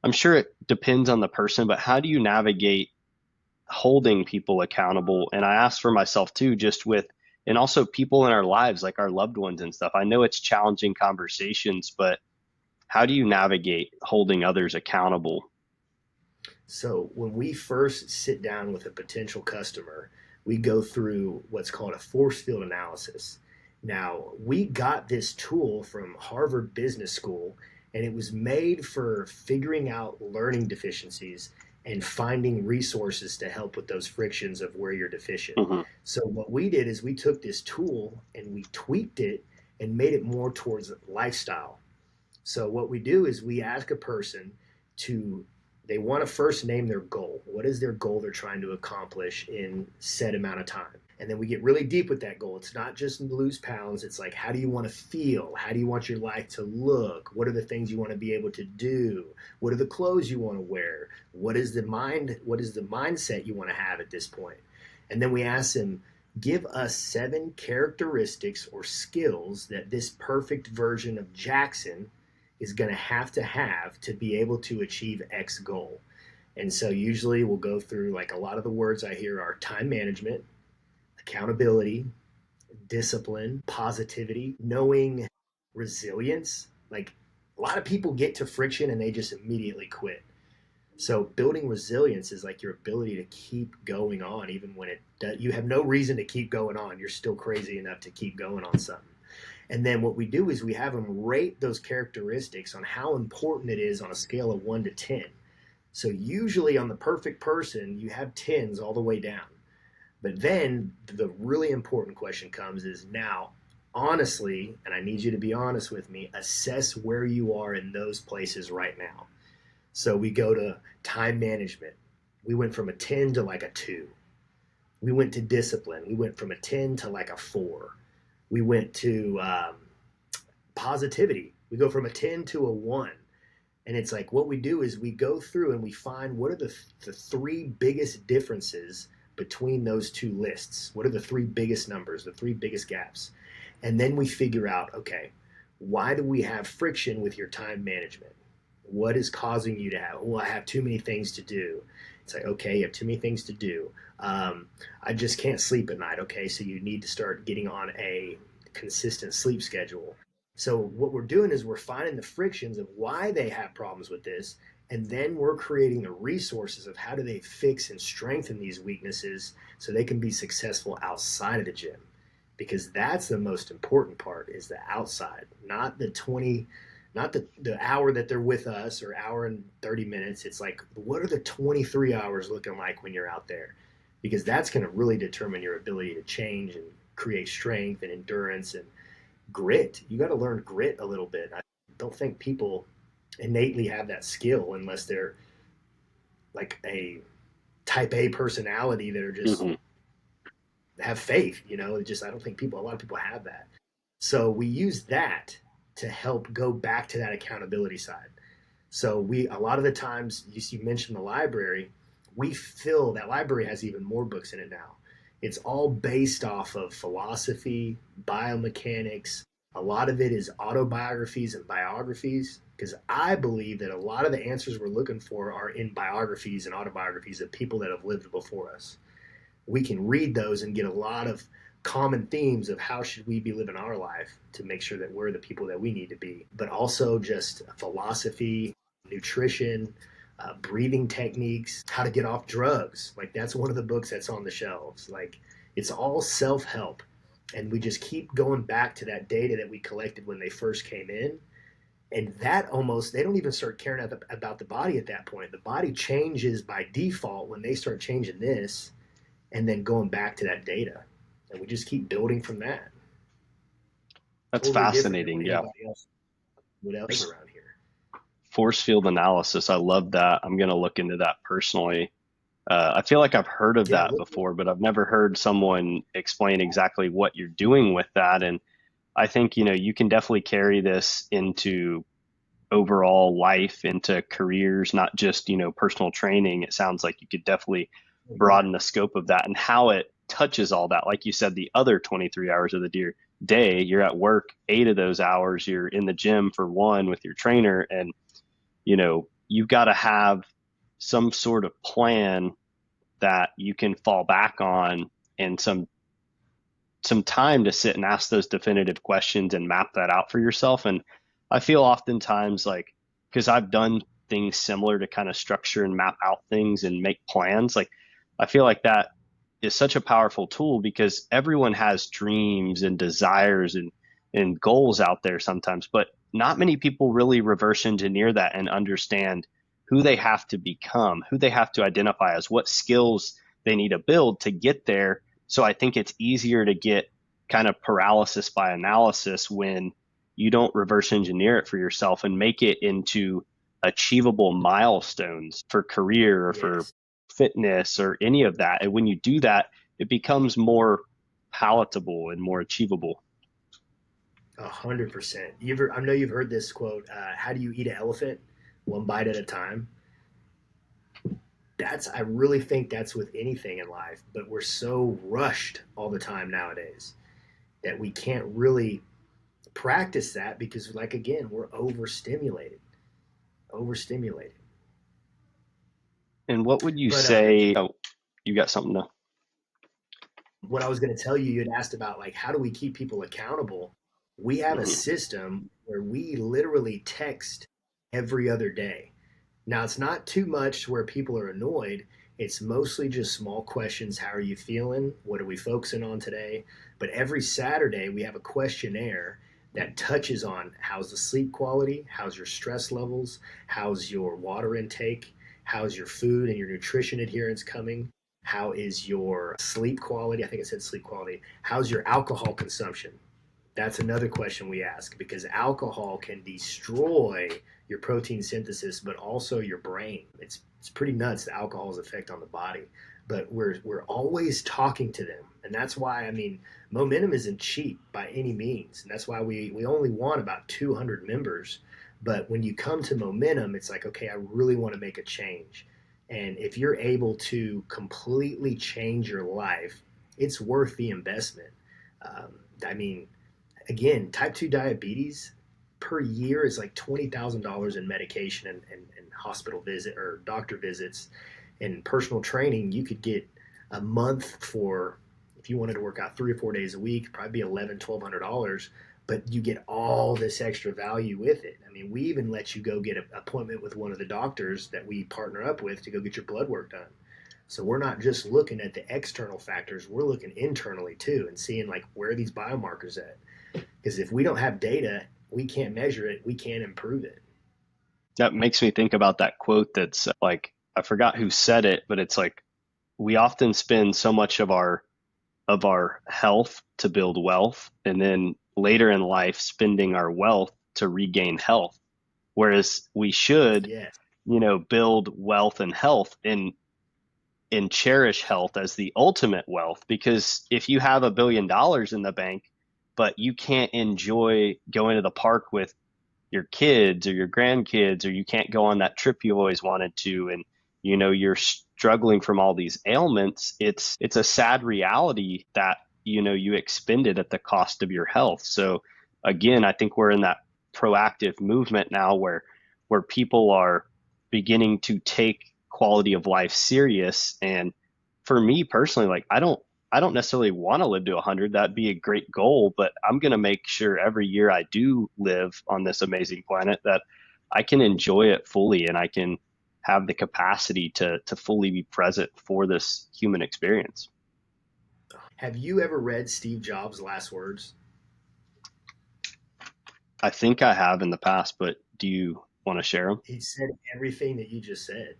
I'm sure it depends on the person, but how do you navigate holding people accountable? And I ask for myself too, and also people in our lives, like our loved ones and stuff. I know it's challenging conversations, but how do you navigate holding others accountable? So when we first sit down with a potential customer, we go through what's called a force field analysis. Now, we got this tool from Harvard Business School, and it was made for figuring out learning deficiencies and finding resources to help with those frictions of where you're deficient. Mm-hmm. So what we did is we took this tool and we tweaked it and made it more towards lifestyle. So what we do is we ask a person they want to first name their goal. What is their goal they're trying to accomplish in set amount of time? And then we get really deep with that goal. It's not just lose pounds. It's like, how do you want to feel? How do you want your life to look? What are the things you want to be able to do? What are the clothes you want to wear? What is the mindset you want to have at this point? And then we ask them, give us 7 characteristics or skills that this perfect version of Jackson is going to have to be able to achieve X goal. And so usually we'll go through, like, a lot of the words I hear are time management, accountability, discipline, positivity, knowing, resilience. Like, a lot of people get to friction and they just immediately quit. So building resilience is like your ability to keep going on even when you have no reason to keep going on. You're still crazy enough to keep going on something. And then what we do is we have them rate those characteristics on how important it is on a scale of 1 to 10. So usually on the perfect person, you have 10s all the way down. But then the really important question comes is now, honestly, and I need you to be honest with me, assess where you are in those places right now. So we go to time management. We went from a 10 to like a 2. We went to discipline. We went from a 10 to like a 4. We went to positivity. We go from a 10 to a 1. And it's like what we do is we go through and we find what are the 3 biggest differences between those 2 lists. What are the 3 biggest numbers, the 3 biggest gaps? And then we figure out, okay, why do we have friction with your time management? What is causing you to have, I have too many things to do. It's like, okay, you have too many things to do. I just can't sleep at night. Okay, so you need to start getting on a consistent sleep schedule. So what we're doing is we're finding the frictions of why they have problems with this, and then we're creating the resources of how do they fix and strengthen these weaknesses so they can be successful outside of the gym. Because that's the most important part, is the outside, not the hour that they're with us or hour and 30 minutes. It's like, what are the 23 hours looking like when you're out there? Because that's going to really determine your ability to change and create strength and endurance and grit. You got to learn grit a little bit. I don't think people innately have that skill unless they're like a type A personality that are just have faith, I don't think a lot of people have that. So we use that to help go back to that accountability side. So a lot of the times, you mentioned the library, that library has even more books in it now. It's all based off of philosophy, biomechanics. A lot of it is autobiographies and biographies, because I believe that a lot of the answers we're looking for are in biographies and autobiographies of people that have lived before us. We can read those and get a lot of common themes of how should we be living our life to make sure that we're the people that we need to be, but also just philosophy, nutrition, breathing techniques, how to get off drugs. Like that's one of the books that's on the shelves. Like it's all self-help. And we just keep going back to that data that we collected when they first came in. And that almost, they don't even start caring about the body at that point. The body changes by default when they start changing this and then going back to that data. And we just keep building from that. That's Totally fascinating. Yeah. What else around here? Force field analysis. I love that. I'm going to look into that personally. I feel like I've heard of that before, but I've never heard someone explain exactly what you're doing with that. And I think, you can definitely carry this into overall life, into careers, not just, personal training. It sounds like you could definitely broaden the scope of that and how it touches all that. Like you said, the other 23 hours of the day, you're at work, 8 of those hours, you're in the gym for 1 with your trainer. And, you've got to have some sort of plan that you can fall back on and some time to sit and ask those definitive questions and map that out for yourself. And I feel oftentimes like, because I've done things similar to kind of structure and map out things and make plans, like I feel like that is such a powerful tool because everyone has dreams and desires and goals out there sometimes, but not many people really reverse engineer that and understand who they have to become, who they have to identify as, what skills they need to build to get there. So I think it's easier to get kind of paralysis by analysis when you don't reverse engineer it for yourself and make it into achievable milestones for career or for fitness or any of that. And when you do that, it becomes more palatable and more achievable. 100%. I know you've heard this quote, how do you eat an elephant? One bite at a time. I really think that's with anything in life, but we're so rushed all the time nowadays that we can't really practice that because, like, again, we're overstimulated. And what would you say? Oh, you got something to? What I was going to tell you, you had asked about, like, how do we keep people accountable? We have a system where we literally text every other day. Now, it's not too much where people are annoyed. It's mostly just small questions. How are you feeling? What are we focusing on today? But every Saturday, we have a questionnaire that touches on how's the sleep quality, how's your stress levels, how's your water intake, how's your food and your nutrition adherence coming, how is your sleep quality? I think it said sleep quality. How's your alcohol consumption? That's another question we ask because alcohol can destroy your protein synthesis, but also your brain. It's pretty nuts, the alcohol's effect on the body. But we're always talking to them. And that's why, I mean, Momentum isn't cheap by any means. And that's why we only want about 200 members. But when you come to Momentum, it's like, okay, I really want to make a change. And if you're able to completely change your life, it's worth the investment. I mean, again, type 2 diabetes per year is like $20,000 in medication and hospital visit or doctor visits and personal training. You could get a month for, if you wanted to work out 3 or 4 days a week, probably be $1,100-$1,200, but you get all this extra value with it. I mean, we even let you go get an appointment with one of the doctors that we partner up with to go get your blood work done. So we're not just looking at the external factors, we're looking internally too and seeing like where are these biomarkers at? Because if we don't have data, we can't measure it, we can't improve it. That makes me think about that quote that's like, I forgot who said it, but it's like, we often spend so much of our health to build wealth, and then later in life spending our wealth to regain health. Whereas we should, build wealth and health and cherish health as the ultimate wealth. Because if you have $1 billion in the bank, but you can't enjoy going to the park with your kids or your grandkids, or you can't go on that trip you always wanted to, and you're struggling from all these ailments, it's a sad reality that you expended at the cost of your health. So again, I think we're in that proactive movement now where people are beginning to take quality of life serious. And for me personally, like I don't I don't necessarily want to live to 100. That'd be a great goal, but I'm going to make sure every year I do live on this amazing planet that I can enjoy it fully and I can have the capacity to fully be present for this human experience. Have you ever read Steve Jobs' last words? I think I have in the past, but do you want to share them? He said everything that you just said,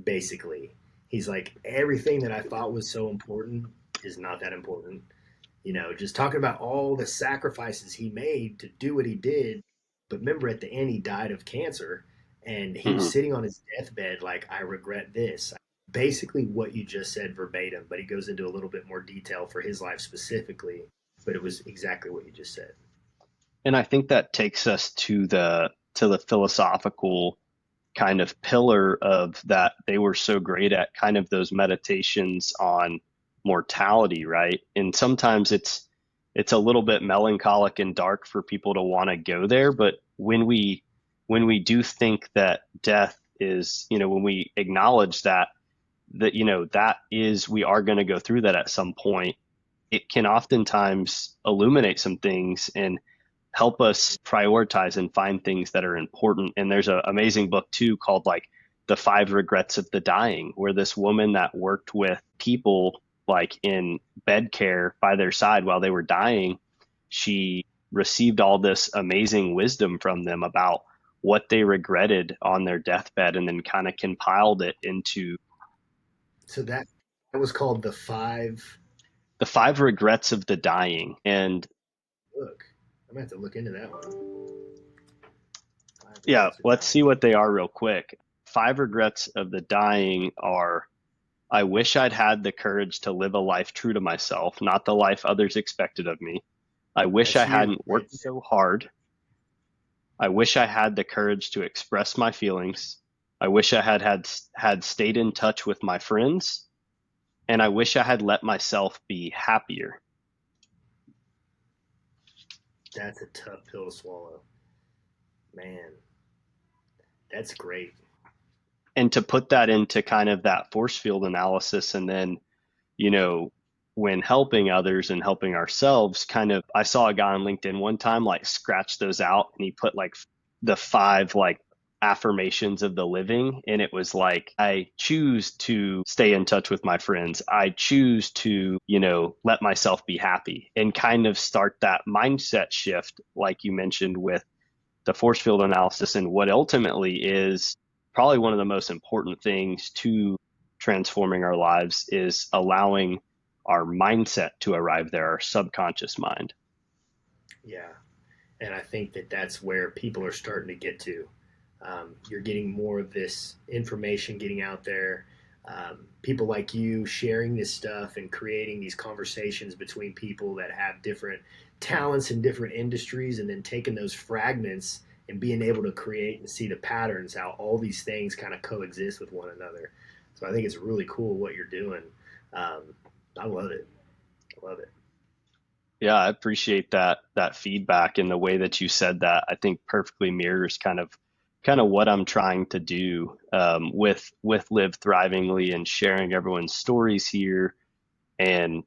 basically. He's like, everything that I thought was so important is not that important. Just talking about all the sacrifices he made to do what he did. But remember, at the end, he died of cancer, and he was Hmm. sitting on his deathbed, like, I regret this. Basically, what you just said verbatim, but he goes into a little bit more detail for his life specifically. But it was exactly what you just said. And I think that takes us to the philosophical kind of pillar of that they were so great at, kind of those meditations on mortality, right? And sometimes it's a little bit melancholic and dark for people to want to go there, but when we do think that death is, when we acknowledge that is, we are going to go through that at some point, it can oftentimes illuminate some things and help us prioritize and find things that are important. And there's an amazing book too called like The Five Regrets of the Dying, where this woman that worked with people like in bed care by their side while they were dying, she received all this amazing wisdom from them about what they regretted on their deathbed and then kind of compiled it into So that was called the five. The Five Regrets of the Dying. And Look, I'm gonna have to look into that one. Five yeah, regrets of let's see dying. what they are real quick. Five regrets of the dying are: I wish I'd had the courage to live a life true to myself, not the life others expected of me. I wish I That's you. hadn't worked so hard. I wish I had the courage to express my feelings. I wish I had stayed in touch with my friends, and I wish I had let myself be happier. That's a tough pill to swallow, man. That's great. And to put that into kind of that force field analysis, and then, you know, when helping others and helping ourselves, kind of, I saw a guy on LinkedIn one time like scratch those out and he put like the five like affirmations of the living. And it was like, I choose to stay in touch with my friends. I choose to, let myself be happy and kind of start that mindset shift, like you mentioned with the force field analysis, and what ultimately is probably one of the most important things to transforming our lives is allowing our mindset to arrive there, our subconscious mind. Yeah, and I think that that's where people are starting to get to. You're getting more of this information getting out there. People like you sharing this stuff and creating these conversations between people that have different talents in different industries, and then taking those fragments and being able to create and see the patterns, how all these things kind of coexist with one another. So I think it's really cool what you're doing. Um, I love it. I love it. Yeah, I appreciate that feedback, and the way that you said that I think perfectly mirrors kind of what I'm trying to do, with Live Thrivingly and sharing everyone's stories here. And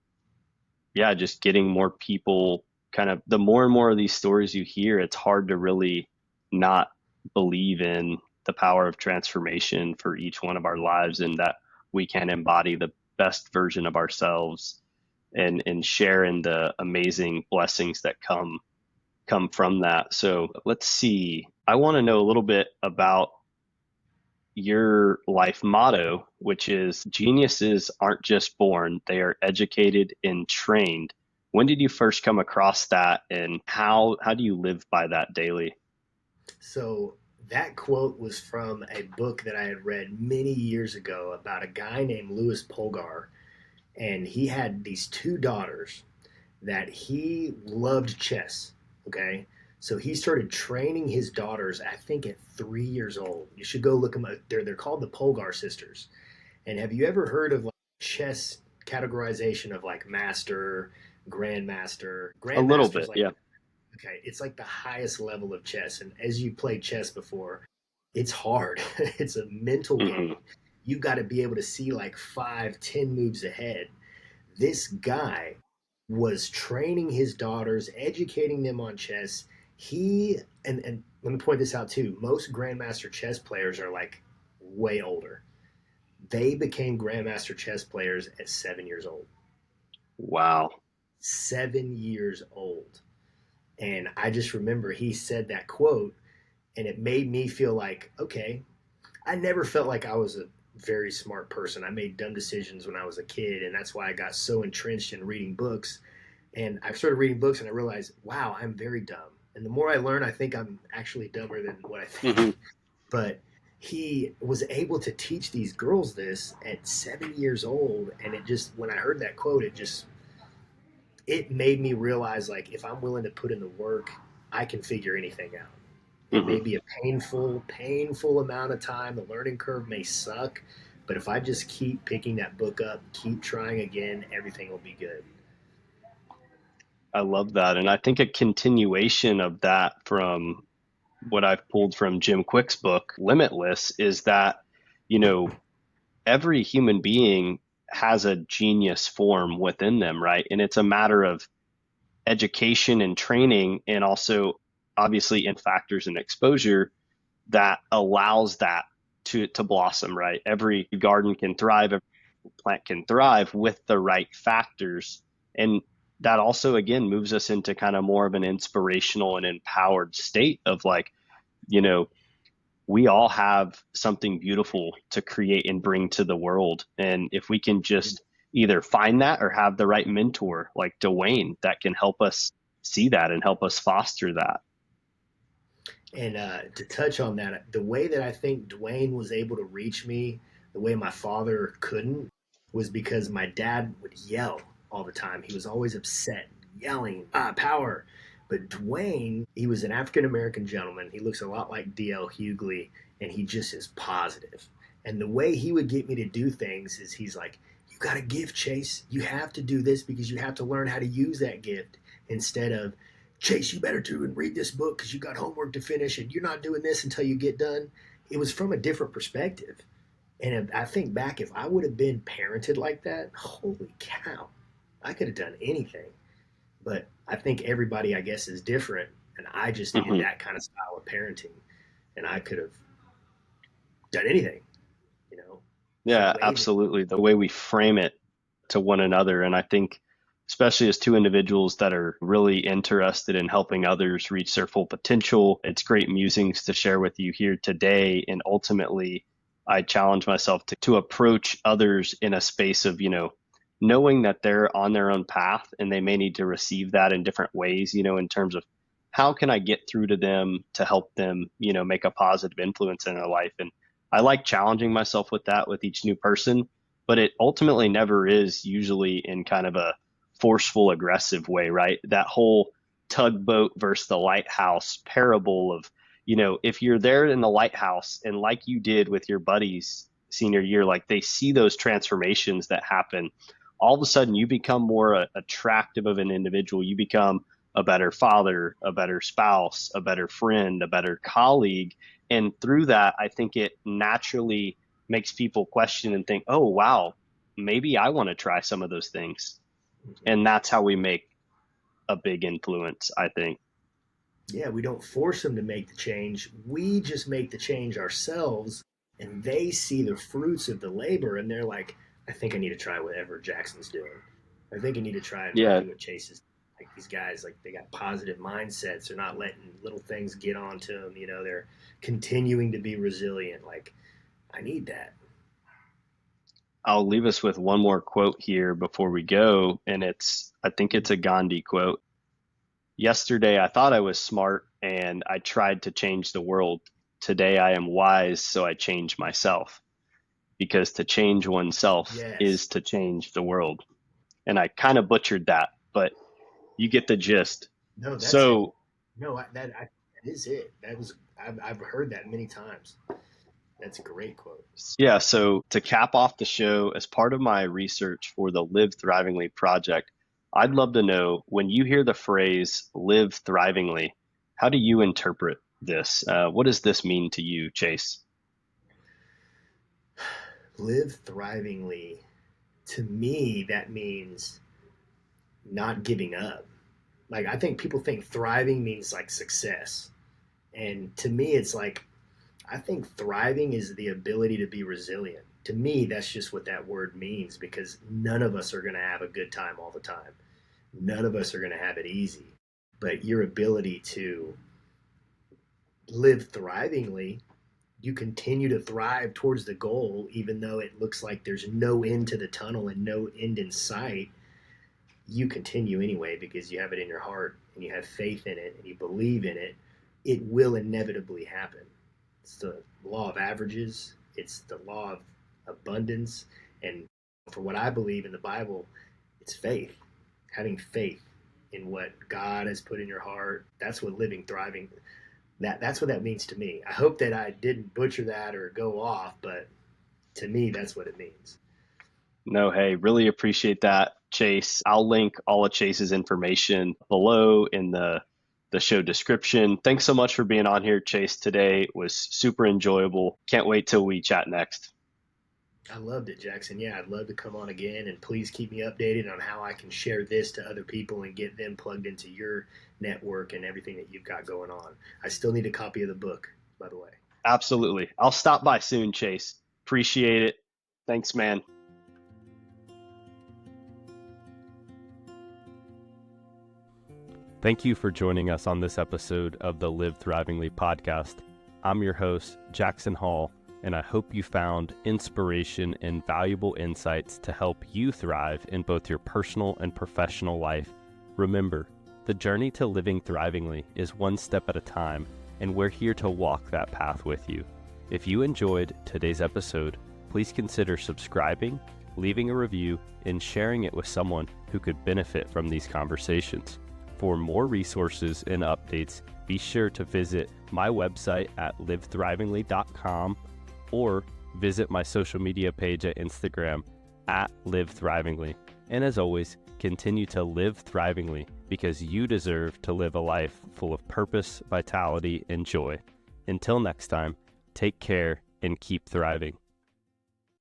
yeah, just getting more people, kind of, the more and more of these stories you hear, it's hard to really not believe in the power of transformation for each one of our lives, and that we can embody the best version of ourselves and share in the amazing blessings that come from that. So let's see. I want to know a little bit about your life motto, which is geniuses aren't just born, they are educated and trained. When did you first come across that, and how do you live by that daily? So that quote was from a book that I had read many years ago about a guy named Louis Polgar, and he had these two daughters that he loved chess. Okay, so he started training his daughters. I think at 3 years old. You should go look them up. They're called the Polgar sisters. And have you ever heard of like chess categorization of like master, grandmaster? A little Grandmaster's bit, like, yeah. okay, it's like the highest level of chess. And as you play chess before, it's hard. It's a mental Hmm. game. You've got to be able to see like 5, 10 moves ahead. This guy was training his daughters, educating them on chess. He and let me point this out too. Most grandmaster chess players are like way older. They became grandmaster chess players at 7 years old. Wow. 7 years old. And I just remember he said that quote, and it made me feel like, okay, I never felt like I was a very smart person. I made dumb decisions when I was a kid, and that's why I got so entrenched in reading books. And I started reading books, and I realized, wow, I'm very dumb. And the more I learn, I think I'm actually dumber than what I think. Mm-hmm. But he was able to teach these girls this at 7 years old, and it just, when I heard that quote, it made me realize, like, if I'm willing to put in the work, I can figure anything out. It Mm-hmm. may be a painful amount of time. The learning curve may suck, but if I just keep picking that book up, keep trying again, everything will be good. I love that. And I think a continuation of that from what I've pulled from Jim Quick's book, Limitless, is that, you know, every human being has a genius form within them, right? And it's a matter of education and training, and also obviously in factors and exposure that allows that to blossom, right? Every garden can thrive, every plant can thrive with the right factors. And that also again moves us into kind of more of an inspirational and empowered state of like, you know, we all have something beautiful to create and bring to the world. And if we can just either find that or have the right mentor like Dwayne that can help us see that and help us foster that. And to touch on that, the way that I think Dwayne was able to reach me, the way my father couldn't, was because my dad would yell all the time. He was always upset, yelling, power. But Dwayne, he was an African American gentleman. He looks a lot like D.L. Hughley, and he just is positive. And the way he would get me to do things is he's like, you got a gift, Chase. You have to do this because you have to learn how to use that gift, instead of, Chase, you better do and read this book because you got homework to finish and you're not doing this until you get done. It was from a different perspective. And I think back, if I would have been parented like that, holy cow, I could have done anything. But I think everybody, I guess, is different. And I just needed Mm-hmm. that kind of style of parenting. And I could have done anything, you know, the Yeah, way that, absolutely. The way we frame it to one another. And I think, especially as two individuals that are really interested in helping others reach their full potential, it's great musings to share with you here today. And ultimately, I challenge myself to approach others in a space of, knowing that they're on their own path and they may need to receive that in different ways, in terms of how can I get through to them to help them, make a positive influence in their life. And I like challenging myself with that with each new person, but it ultimately never is usually in kind of a forceful, aggressive way, right? That whole tugboat versus the lighthouse parable of, if you're there in the lighthouse and like you did with your buddies senior year, like they see those transformations that happen, all of a sudden you become more attractive of an individual. You become a better father, a better spouse, a better friend, a better colleague. And through that, I think it naturally makes people question and think, oh, wow, maybe I want to try some of those things. And that's how we make a big influence, I think. yeah, we don't force them to make the change. We just make the change ourselves, and they see the fruits of the labor, and they're like, I think I need to try whatever Jackson's doing. I think I need to try and Yeah, do what Chase is. Like, these guys, like, they got positive mindsets. They're not letting little things get onto them. They're continuing to be resilient. Like, I need that. I'll leave us with one more quote here before we go. And I think it's a Gandhi quote. Yesterday, I thought I was smart and I tried to change the world. Today, I am wise, so I change myself. Because to change oneself Yes. is to change the world. And I kind of butchered that, but you get the gist. No, that's it. So, No, that is it. I've heard that many times. That's a great quote. yeah, so to cap off the show, as part of my research for the Live Thrivingly project, I'd love to know when you hear the phrase live thrivingly, how do you interpret this? What does this mean to you, Chase? Live thrivingly. to me, that means not giving up. Like, I think people think thriving means like success. And to me, it's like, I think thriving is the ability to be resilient. To me, that's just what that word means, because none of us are going to have a good time all the time. None of us are going to have it easy. But your ability to live thrivingly, you continue to thrive towards the goal, even though it looks like there's no end to the tunnel and no end in sight. You continue anyway because you have it in your heart and you have faith in it and you believe in it. It will inevitably happen. It's the law of averages, it's the law of abundance. And for what I believe in the Bible, it's faith. Having faith in what God has put in your heart. That's what living, thriving, that's what that means to me. I hope that I didn't butcher that or go off, but to me, that's what it means. No, hey, really appreciate that, Chase. I'll link all of Chase's information below in the show description. Thanks so much for being on here, Chase. Today it was super enjoyable. Can't wait till we chat next. I loved it, Jackson. Yeah, I'd love to come on again, and please keep me updated on how I can share this to other people and get them plugged into your network and everything that you've got going on. I still need a copy of the book, by the way. Absolutely. I'll stop by soon, Chase. Appreciate it. Thanks, man. Thank you for joining us on this episode of the Live Thrivingly podcast. I'm your host, Jackson Hall, and I hope you found inspiration and valuable insights to help you thrive in both your personal and professional life. Remember, the journey to living thrivingly is one step at a time, and we're here to walk that path with you. If you enjoyed today's episode, please consider subscribing, leaving a review, and sharing it with someone who could benefit from these conversations. For more resources and updates, be sure to visit my website at livethrivingly.com or visit my social media page at Instagram at livethrivingly. And as always, continue to live thrivingly because you deserve to live a life full of purpose, vitality, and joy. Until next time, take care and keep thriving.